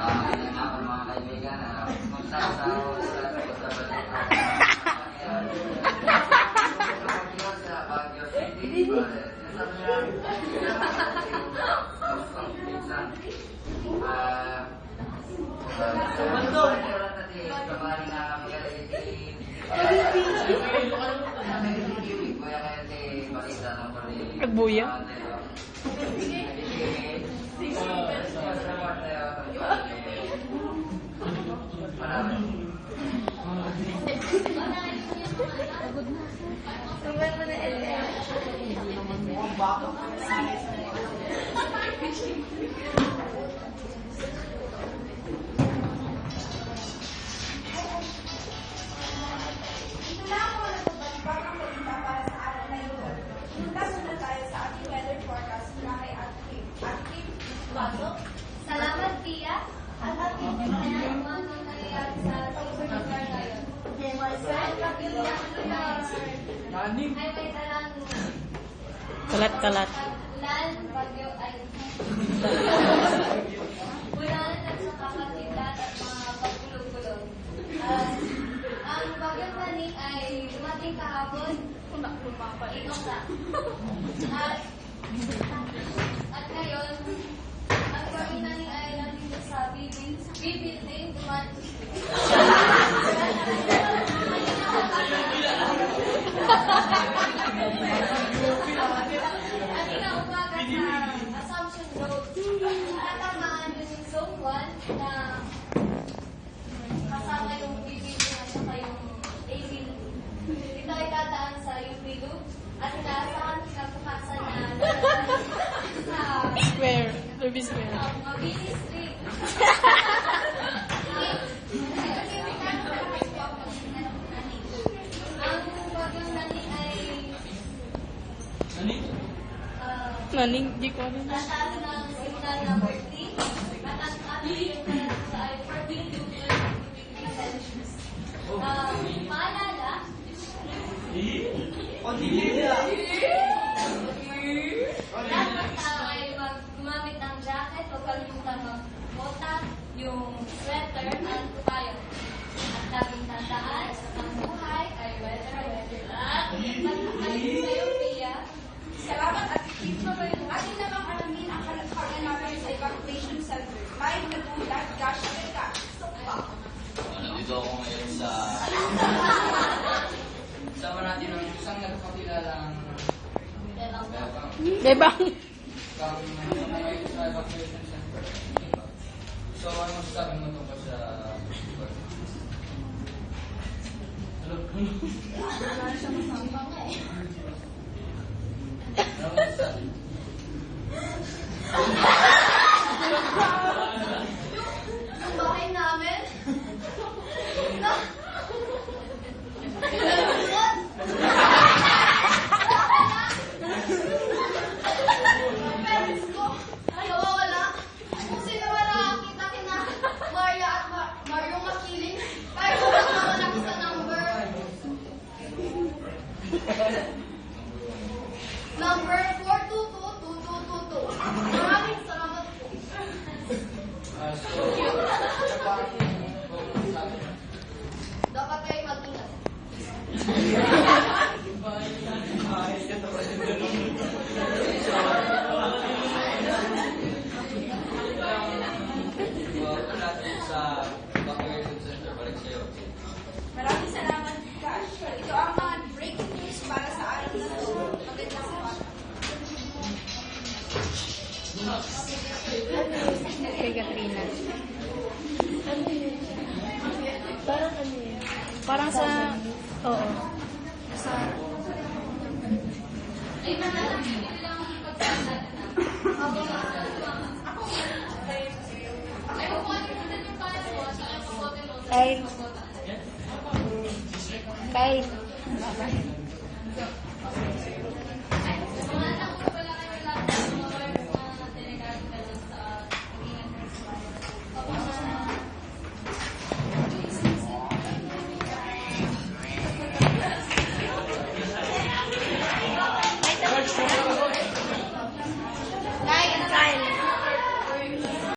Ganyan ako mga kaibigan. Punta sa Baguio City. Nagbuya? Salamat, Tia. Ang aking mga nangyayari sa lugar ngayon. Sir, pag-iulang lugar ay may talang Kalat-kalat. ulan, bagyo ay ulan at saka katilat at mga pagkulog-kulog. Ang bagyong Nani ay dumating kahapon. Ikot na. At ngayon, ang bagyong Nani ay nandito sa B-building. At inaumaga sa Assumption Road. Natamaan yun yung Zone 1 na kasama yung B-building at saka yung A building. Ito ay dadaan sa UP Loop at inaasahan kinabukasan na sa Square. Ruby Square. Mabini Street. Ang bagyong Nani ay Naning, di ko alam. tataas ng signal na 40 at ang ating temperature ay 42 degrees Celsius. Maalala, dapat ay gumamit ng jacket o kalimutan mag-bota, yung sweater at tayo. At laging tandaan, ang buhay ay weather lang. Pagkakalit sa'yo, Pia. Salamat at ating namang alamin ang kaganapan sa evacuation center. May nagulat, Gasha Vega. Nandito ako ngayon sa sama natin ng isang nagpakilalang Bebang. kang ngayon sa evacuation center. So, ano masasabi mo tungkol sa Ano masasabi? Ang bahay namin. Ang parents ko ay wala. Kung sino man nakakita kina Maria at Mario Makiling, ay kulang naman ako sa number. Number 4222222. Maraming salamat po. Dapat kayo mag-ingat. Sa evacuation center, balik sa'yo. Maraming salamat, Gash. Ito ang mga breaking news para sa araw na ito. Magandang umaga. Kay Katrina. Parang ano yun? Parang sa... Oo. Sa... Kay... Kay...